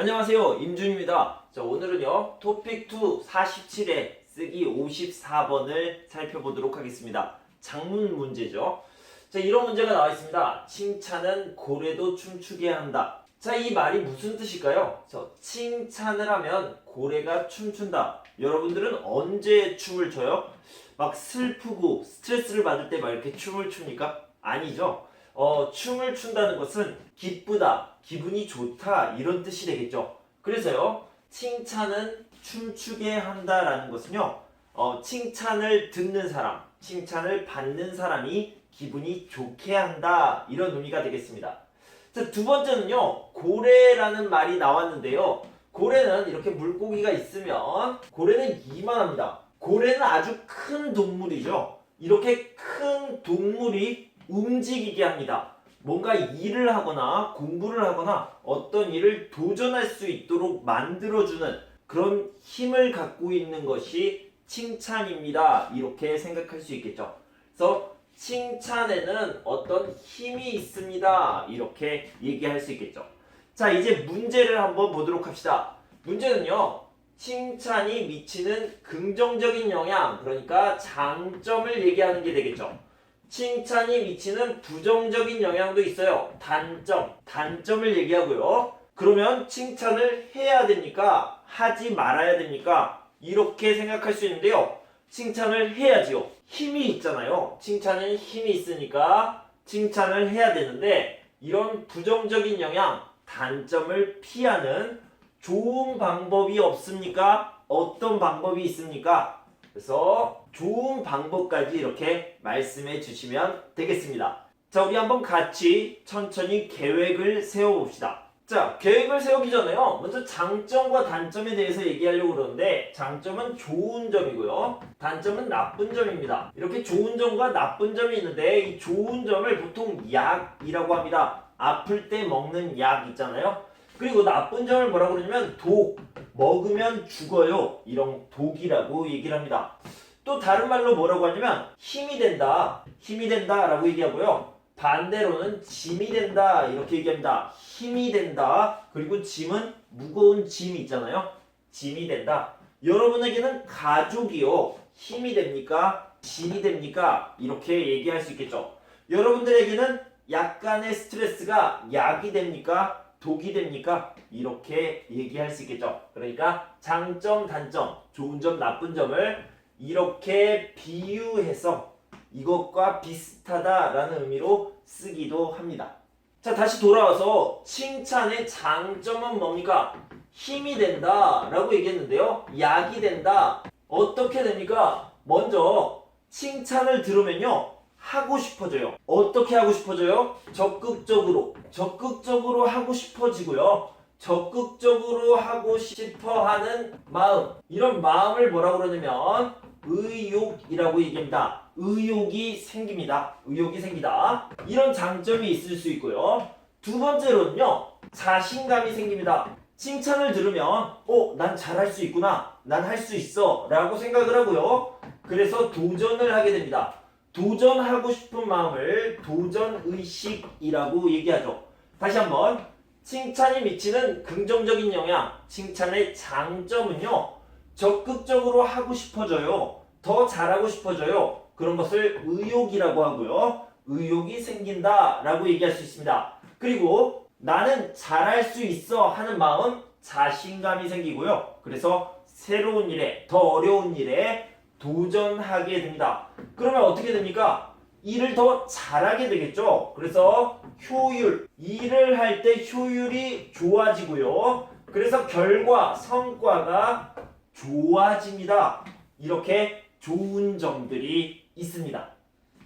안녕하세요, 임준입니다. 자, 오늘은요 토픽2 47회 쓰기 54번을 살펴보도록 하겠습니다. 작문 문제죠. 자, 이런 문제가 나와 있습니다. 칭찬은 고래도 춤추게 한다. 자, 이 말이 무슨 뜻일까요? 칭찬을 하면 고래가 춤춘다. 여러분들은 언제 춤을 춰요? 막 슬프고 스트레스를 받을 때 막 이렇게 춤을 춥니까? 아니죠. 춤을 춘다는 것은 기쁘다, 기분이 좋다 이런 뜻이 되겠죠. 그래서요, 칭찬은 춤추게 한다라는 것은요, 칭찬을 듣는 사람, 칭찬을 받는 사람이 기분이 좋게 한다 이런 의미가 되겠습니다. 자, 두 번째는요, 고래라는 말이 나왔는데요. 고래는 이렇게 물고기가 있으면 고래는 이만합니다. 고래는 아주 큰 동물이죠. 이렇게 큰 동물이 움직이게 합니다. 뭔가 일을 하거나 공부를 하거나 어떤 일을 도전할 수 있도록 만들어주는 그런 힘을 갖고 있는 것이 칭찬입니다. 이렇게 생각할 수 있겠죠. 그래서 칭찬에는 어떤 힘이 있습니다. 이렇게 얘기할 수 있겠죠. 자, 이제 문제를 한번 보도록 합시다. 문제는요, 칭찬이 미치는 긍정적인 영향, 그러니까 장점을 얘기하는 게 되겠죠. 칭찬이 미치는 부정적인 영향도 있어요. 단점을 얘기하고요. 그러면 칭찬을 해야 됩니까? 하지 말아야 됩니까? 이렇게 생각할 수 있는데요. 칭찬을 해야지요. 힘이 있잖아요. 칭찬은 힘이 있으니까 칭찬을 해야 되는데, 이런 부정적인 영향, 단점을 피하는 좋은 방법이 없습니까? 어떤 방법이 있습니까? 그래서 좋은 방법까지 이렇게 말씀해 주시면 되겠습니다. 자, 우리 한번 같이 천천히 계획을 세워봅시다. 자, 계획을 세우기 전에요, 먼저 장점과 단점에 대해서 얘기하려고 그러는데, 장점은 좋은 점이고요, 단점은 나쁜 점입니다. 이렇게 좋은 점과 나쁜 점이 있는데, 이 좋은 점을 보통 약이라고 합니다. 아플 때 먹는 약 있잖아요. 그리고 나쁜 점을 뭐라고 그러냐면 독, 먹으면 죽어요, 이런 독이라고 얘기를 합니다. 또 다른 말로 뭐라고 하냐면 힘이 된다 라고 얘기하고요, 반대로는 짐이 된다 이렇게 얘기합니다. 힘이 된다, 그리고 짐은 무거운 짐이 있잖아요. 짐이 된다. 여러분에게는 가족이요, 힘이 됩니까? 짐이 됩니까? 이렇게 얘기할 수 있겠죠. 여러분들에게는 약간의 스트레스가 약이 됩니까? 독이 됩니까? 이렇게 얘기할 수 있겠죠. 그러니까 장점, 단점, 좋은 점, 나쁜 점을 이렇게 비유해서 이것과 비슷하다라는 의미로 쓰기도 합니다. 자, 다시 돌아와서 칭찬의 장점은 뭡니까? 힘이 된다 라고 얘기했는데요. 약이 된다. 어떻게 됩니까? 먼저 칭찬을 들으면요, 하고 싶어져요. 어떻게 하고 싶어져요? 적극적으로 하고 싶어지고요. 적극적으로 하고 싶어 하는 마음, 이런 마음을 뭐라고 그러냐면 의욕이라고 얘기합니다. 의욕이 생깁니다. 의욕이 생기다. 이런 장점이 있을 수 있고요. 두 번째로는요, 자신감이 생깁니다. 칭찬을 들으면 난 잘할 수 있구나, 난 할 수 있어 라고 생각을 하고요. 그래서 도전을 하게 됩니다. 도전하고 싶은 마음을 도전의식이라고 얘기하죠. 다시 한번, 칭찬이 미치는 긍정적인 영향, 칭찬의 장점은요, 적극적으로 하고 싶어져요. 더 잘하고 싶어져요. 그런 것을 의욕이라고 하고요. 의욕이 생긴다 라고 얘기할 수 있습니다. 그리고 나는 잘할 수 있어 하는 마음, 자신감이 생기고요. 그래서 새로운 일에, 더 어려운 일에 도전하게 됩니다. 그러면 어떻게 됩니까? 일을 더 잘하게 되겠죠. 그래서 효율, 일을 할 때 효율이 좋아지고요. 그래서 결과, 성과가 좋아집니다. 이렇게 좋은 점들이 있습니다.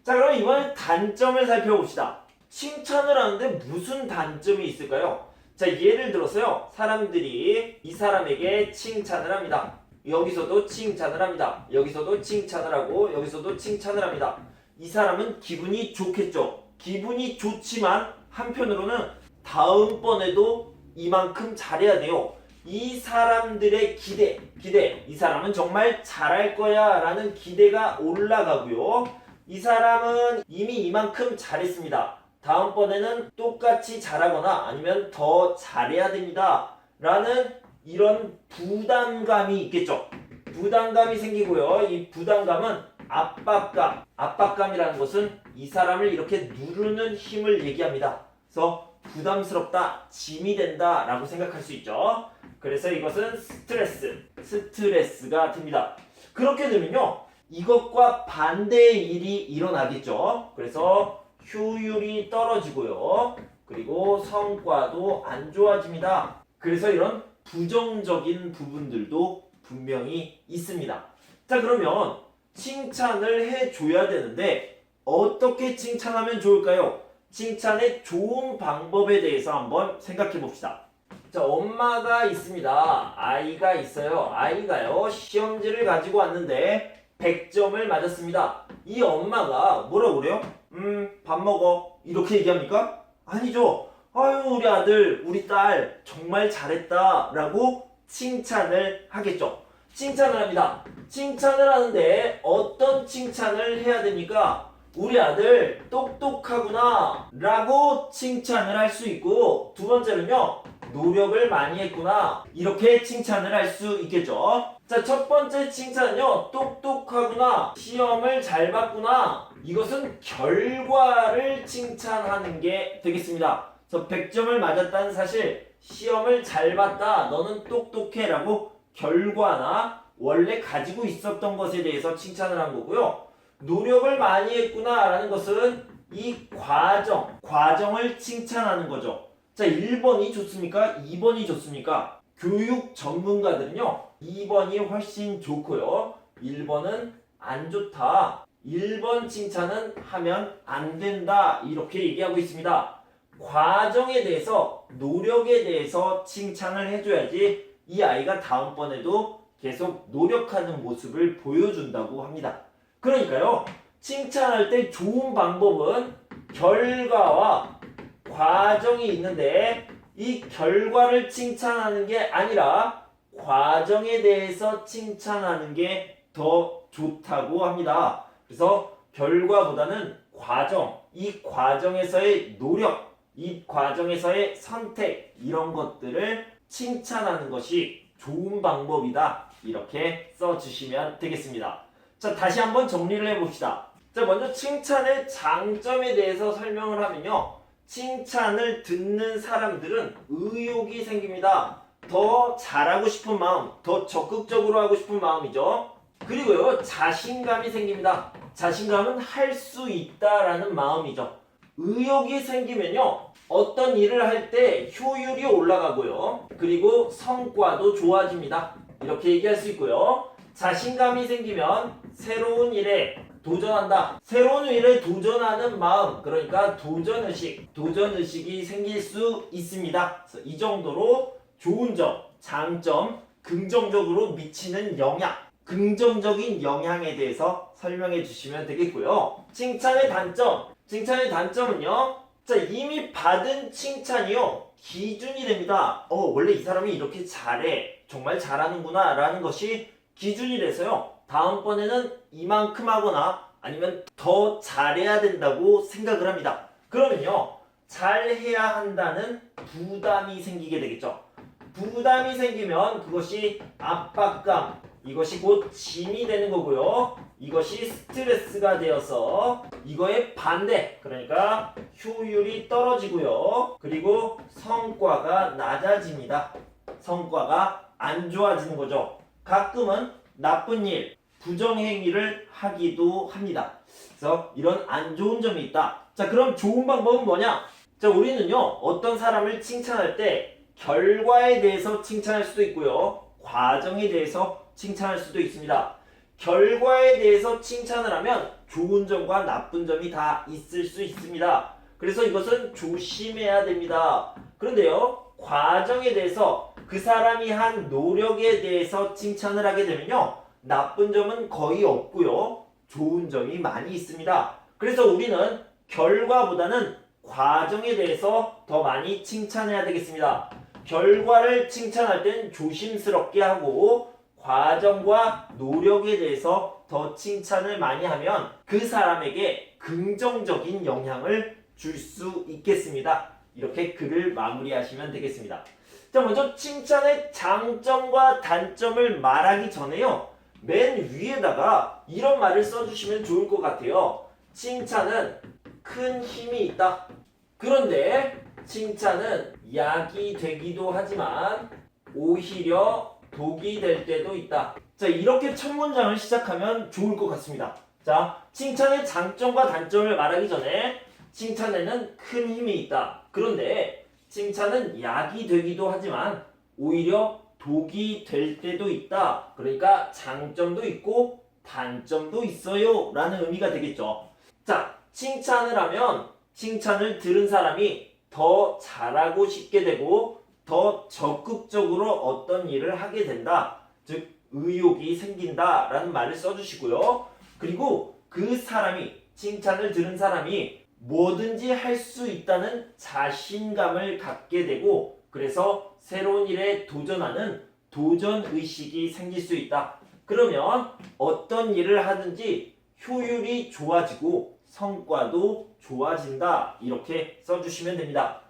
자, 그럼 이번엔 단점을 살펴봅시다. 칭찬을 하는데 무슨 단점이 있을까요? 자, 예를 들어서요, 사람들이 이 사람에게 칭찬을 합니다. 여기서도 칭찬을 합니다. 여기서도 칭찬을 하고 여기서도 칭찬을 합니다. 이 사람은 기분이 좋겠죠. 기분이 좋지만 한편으로는 다음번에도 이만큼 잘해야 돼요. 이 사람들의 기대, 이 사람은 정말 잘할 거야 라는 기대가 올라가고요. 이 사람은 이미 이만큼 잘했습니다. 다음번에는 똑같이 잘하거나 아니면 더 잘해야 됩니다 라는 이런 부담감이 있겠죠. 부담감이 생기고요. 이 부담감은 압박감. 압박감이라는 것은 이 사람을 이렇게 누르는 힘을 얘기합니다. 그래서 부담스럽다, 짐이 된다 라고 생각할 수 있죠. 그래서 이것은 스트레스가 됩니다. 그렇게 되면요, 이것과 반대의 일이 일어나겠죠. 그래서 효율이 떨어지고요. 그리고 성과도 안 좋아집니다. 그래서 이런 부정적인 부분들도 분명히 있습니다. 자, 그러면 칭찬을 해줘야 되는데 어떻게 칭찬하면 좋을까요? 칭찬의 좋은 방법에 대해서 한번 생각해 봅시다. 자, 엄마가 있습니다. 아이가 있어요. 아이가요, 시험지를 가지고 왔는데 100점을 맞았습니다. 이 엄마가 뭐라고 그래요? 밥 먹어. 이렇게 얘기합니까? 아니죠. 아유, 우리 아들, 우리 딸 정말 잘했다 라고 칭찬을 하겠죠. 칭찬을 합니다. 칭찬을 하는데 어떤 칭찬을 해야 됩니까? 우리 아들 똑똑하구나 라고 칭찬을 할 수 있고, 두 번째는요, 노력을 많이 했구나 이렇게 칭찬을 할 수 있겠죠. 자, 첫 번째 칭찬은요, 똑똑하구나, 시험을 잘 봤구나, 이것은 결과를 칭찬하는 게 되겠습니다. 그래서 100점을 맞았다는 사실, 시험을 잘 봤다, 너는 똑똑해 라고 결과나 원래 가지고 있었던 것에 대해서 칭찬을 한 거고요. 노력을 많이 했구나 라는 것은 이 과정을 칭찬하는 거죠. 자, 1번이 좋습니까? 2번이 좋습니까? 교육 전문가들은요, 2번이 훨씬 좋고요. 1번은 안 좋다. 1번 칭찬은 하면 안 된다. 이렇게 얘기하고 있습니다. 과정에 대해서, 노력에 대해서 칭찬을 해줘야지 이 아이가 다음번에도 계속 노력하는 모습을 보여준다고 합니다. 그러니까요, 칭찬할 때 좋은 방법은 결과와 과정이 있는데, 이 결과를 칭찬하는 게 아니라 과정에 대해서 칭찬하는 게 더 좋다고 합니다. 그래서 결과보다는 과정, 이 과정에서의 노력, 이 과정에서의 선택, 이런 것들을 칭찬하는 것이 좋은 방법이다. 이렇게 써주시면 되겠습니다. 자, 다시 한번 정리를 해봅시다. 자, 먼저 칭찬의 장점에 대해서 설명을 하면요, 칭찬을 듣는 사람들은 의욕이 생깁니다. 더 잘하고 싶은 마음, 더 적극적으로 하고 싶은 마음이죠. 그리고요, 자신감이 생깁니다. 자신감은 할 수 있다라는 마음이죠. 의욕이 생기면요, 어떤 일을 할 때 효율이 올라가고요. 그리고 성과도 좋아집니다. 이렇게 얘기할 수 있고요. 자신감이 생기면 새로운 일에 도전한다. 새로운 일에 도전하는 마음, 그러니까 도전의식이 생길 수 있습니다. 그래서 이 정도로 좋은 점, 장점, 긍정적으로 미치는 영향, 긍정적인 영향에 대해서 설명해 주시면 되겠고요. 칭찬의 단점은요, 자, 이미 받은 칭찬이요, 기준이 됩니다. 원래 이 사람이 이렇게 잘해, 정말 잘하는구나 라는 것이 기준이 돼서요, 다음번에는 이만큼 하거나 아니면 더 잘해야 된다고 생각을 합니다. 그러면요, 잘해야 한다는 부담이 생기게 되겠죠. 부담이 생기면 그것이 압박감, 이것이 곧 짐이 되는 거고요. 이것이 스트레스가 되어서 이거의 반대, 그러니까 효율이 떨어지고요. 그리고 성과가 낮아집니다. 성과가 안 좋아지는 거죠. 가끔은 나쁜 일, 부정행위를 하기도 합니다. 그래서 이런 안 좋은 점이 있다. 자, 그럼 좋은 방법은 뭐냐? 자, 우리는요, 어떤 사람을 칭찬할 때 결과에 대해서 칭찬할 수도 있고요, 과정에 대해서 칭찬할 수도 있습니다. 결과에 대해서 칭찬을 하면 좋은 점과 나쁜 점이 다 있을 수 있습니다. 그래서 이것은 조심해야 됩니다. 그런데요, 과정에 대해서, 그 사람이 한 노력에 대해서 칭찬을 하게 되면요, 나쁜 점은 거의 없고요, 좋은 점이 많이 있습니다. 그래서 우리는 결과보다는 과정에 대해서 더 많이 칭찬해야 되겠습니다. 결과를 칭찬할 땐 조심스럽게 하고, 과정과 노력에 대해서 더 칭찬을 많이 하면 그 사람에게 긍정적인 영향을 줄 수 있겠습니다. 이렇게 글을 마무리하시면 되겠습니다. 자, 먼저 칭찬의 장점과 단점을 말하기 전에요. 맨 위에다가 이런 말을 써주시면 좋을 것 같아요. 칭찬은 큰 힘이 있다. 그런데 칭찬은 약이 되기도 하지만 오히려 독이 될 때도 있다. 자, 이렇게 첫 문장을 시작하면 좋을 것 같습니다. 자, 칭찬의 장점과 단점을 말하기 전에 칭찬에는 큰 힘이 있다. 그런데 칭찬은 약이 되기도 하지만 오히려 독이 될 때도 있다. 그러니까 장점도 있고 단점도 있어요 라는 의미가 되겠죠. 자, 칭찬을 하면 칭찬을 들은 사람이 더 잘하고 싶게 되고 더 적극적으로 어떤 일을 하게 된다. 즉 의욕이 생긴다 라는 말을 써주시고요. 그리고 그 사람이, 칭찬을 들은 사람이 뭐든지 할 수 있다는 자신감을 갖게 되고 그래서 새로운 일에 도전하는 도전의식이 생길 수 있다. 그러면 어떤 일을 하든지 효율이 좋아지고 성과도 좋아진다. 이렇게 써주시면 됩니다.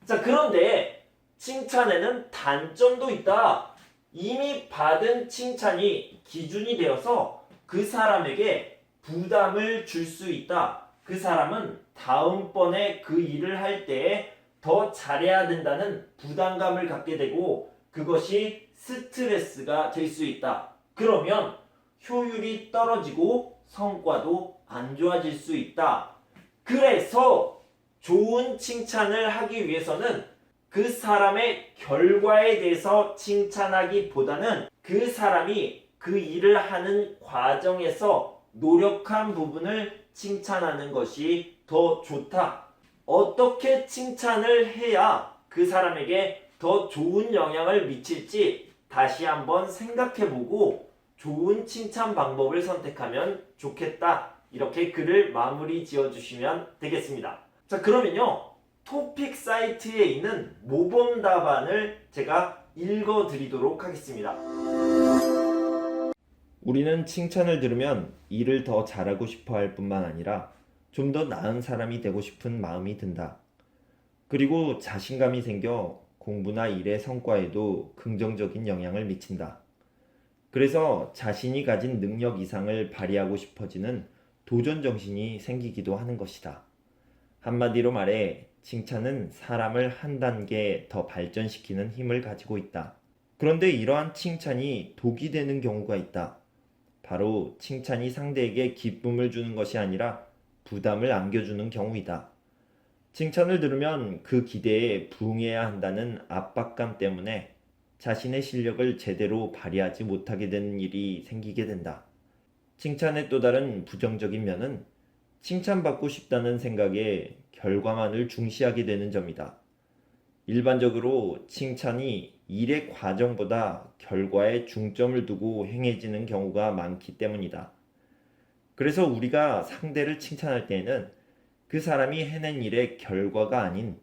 자, 그런데 칭찬에는 단점도 있다. 이미 받은 칭찬이 기준이 되어서 그 사람에게 부담을 줄 수 있다. 그 사람은 다음번에 그 일을 할 때 더 잘해야 된다는 부담감을 갖게 되고 그것이 스트레스가 될 수 있다. 그러면 효율이 떨어지고 성과도 안 좋아질 수 있다. 그래서 좋은 칭찬을 하기 위해서는 그 사람의 결과에 대해서 칭찬하기보다는 그 사람이 그 일을 하는 과정에서 노력한 부분을 칭찬하는 것이 더 좋다. 어떻게 칭찬을 해야 그 사람에게 더 좋은 영향을 미칠지 다시 한번 생각해보고 좋은 칭찬 방법을 선택하면 좋겠다. 이렇게 글을 마무리 지어주시면 되겠습니다. 자, 그러면요. 토픽 사이트에 있는 모범 답안을 제가 읽어드리도록 하겠습니다. 우리는 칭찬을 들으면 일을 더 잘하고 싶어 할 뿐만 아니라 좀 더 나은 사람이 되고 싶은 마음이 든다. 그리고 자신감이 생겨 공부나 일의 성과에도 긍정적인 영향을 미친다. 그래서 자신이 가진 능력 이상을 발휘하고 싶어지는 도전 정신이 생기기도 하는 것이다. 한마디로 말해 칭찬은 사람을 한 단계 더 발전시키는 힘을 가지고 있다. 그런데 이러한 칭찬이 독이 되는 경우가 있다. 바로 칭찬이 상대에게 기쁨을 주는 것이 아니라 부담을 안겨주는 경우이다. 칭찬을 들으면 그 기대에 부응해야 한다는 압박감 때문에 자신의 실력을 제대로 발휘하지 못하게 되는 일이 생기게 된다. 칭찬의 또 다른 부정적인 면은 칭찬받고 싶다는 생각에 결과만을 중시하게 되는 점이다. 일반적으로 칭찬이 일의 과정보다 결과에 중점을 두고 행해지는 경우가 많기 때문이다. 그래서 우리가 상대를 칭찬할 때에는 그 사람이 해낸 일의 결과가 아닌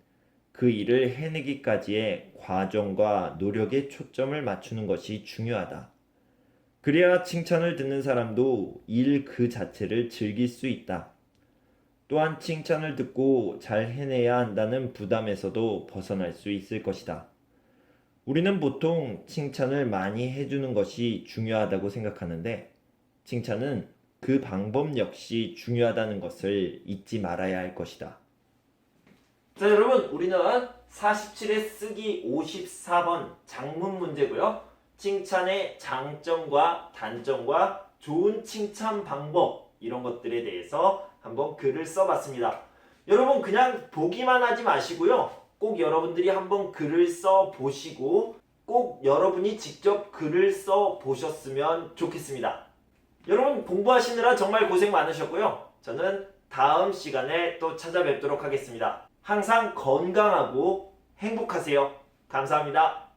그 일을 해내기까지의 과정과 노력에 초점을 맞추는 것이 중요하다. 그래야 칭찬을 듣는 사람도 일 그 자체를 즐길 수 있다. 또한 칭찬을 듣고 잘 해내야 한다는 부담에서도 벗어날 수 있을 것이다. 우리는 보통 칭찬을 많이 해주는 것이 중요하다고 생각하는데 칭찬은 그 방법 역시 중요하다는 것을 잊지 말아야 할 것이다. 자, 여러분, 우리는 47에 쓰기 54번 장문 문제고요. 칭찬의 장점과 단점과 좋은 칭찬 방법 이런 것들에 대해서 한번 글을 써봤습니다. 여러분 그냥 보기만 하지 마시고요. 꼭 여러분들이 한번 글을 써보시고 꼭 여러분이 직접 글을 써보셨으면 좋겠습니다. 여러분 공부하시느라 정말 고생 많으셨고요. 저는 다음 시간에 또 찾아뵙도록 하겠습니다. 항상 건강하고 행복하세요. 감사합니다.